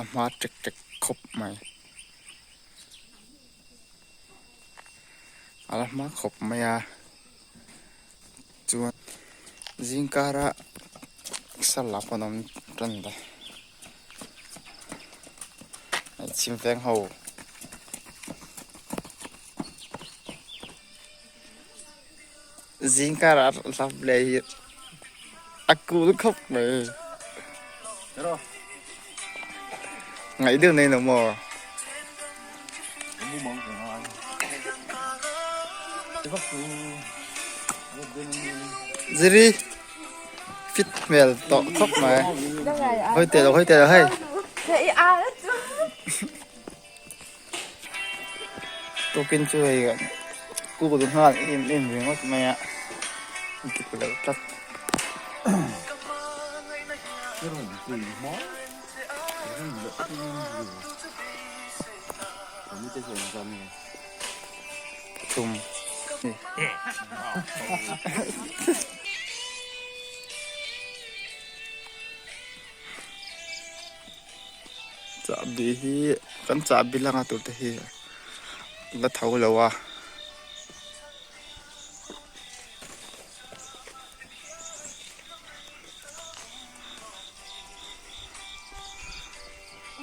ละมาเจ็กครบไหมละมาครบไหมจวนจิงการะสลับพนมรันเดชิมแฟงหูจิงการะลับเลยakuครบไหมไงเรื่องนี้หนูมอจีฟิตเมลต่อครบไหมเฮ้ยเตะเราให้ตัวกินช่วยกันกูก็ต้องหาเอ็มเรื่องว่าทำไมกินไปแล้วตัดทุ่มจับดีกันจับบิลังตัวเฮียแล้วเท่าแล้ววะ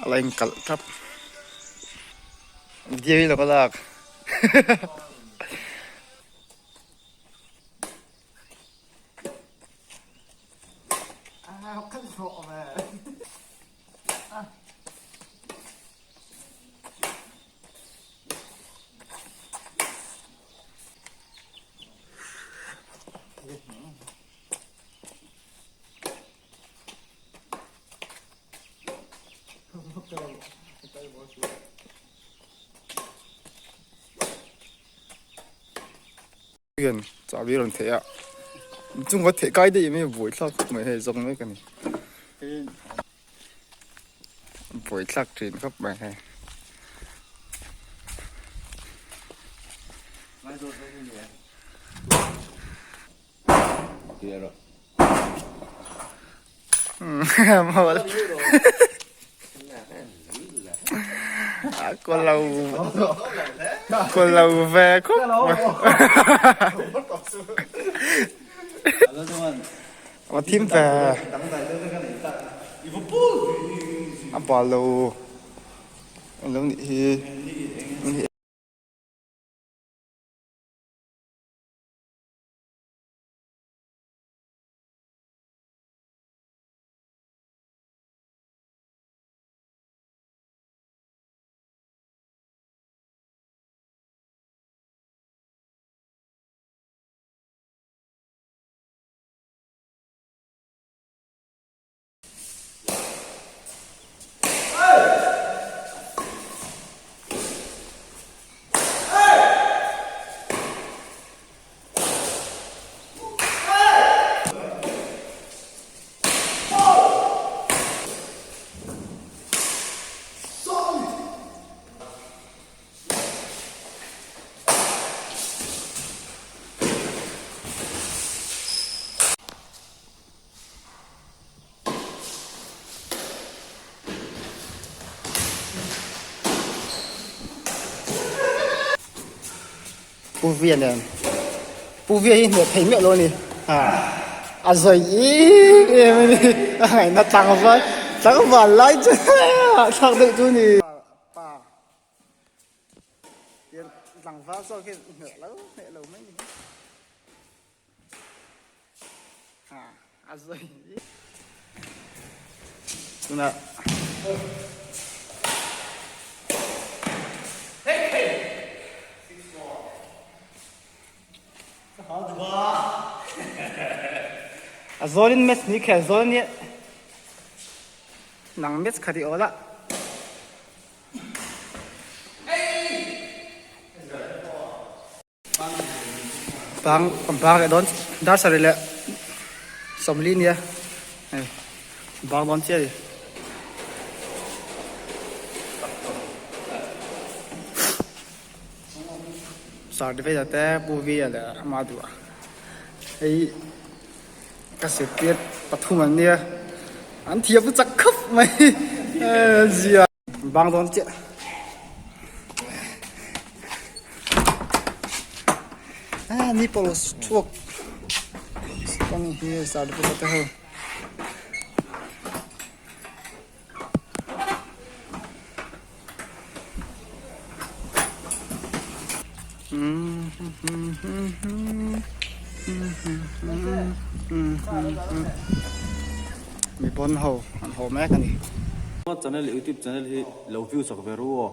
อะไรกันครับเดี๋ยวเราก็ลากเพื่อนจับบิลังเทียจุงก็เทใกล้ได้ยังไม่บ่อยสักไม่ให้จงไม่กันบ่อยสักจีนครับไม่ให้มาแล้วคนเราแฟร์คุกมาทีมแฟร์อัปบอลลูแล้วนี่ปูเวียนเนี่ยปูเวียนเนี่ยเพลงเยอะเลยนี่อะไรอีกไม่นี่ไงน่าตั้งวันไล่จ้ะตั้งเด็กตัวนี้ป้าเดี๋ยวหลังฟ้าซ้อขึ้นเหนื่อยแล้วไม่มีอะไรตัวน่ะZorin mes ni khe zorin ye nang mes khadi ola bang don dar sare le somlin ya bang don che sar de ve ta bu vi ya la ma du aiกระเสพเปียปฐุมวันเนี่ยอันเทียบจักคับไหม gì à băng đón chị ni polos chuộc con hier sao được có hơn mi bon hồ mẹ cái này channel YouTube channel hi lo view sak veru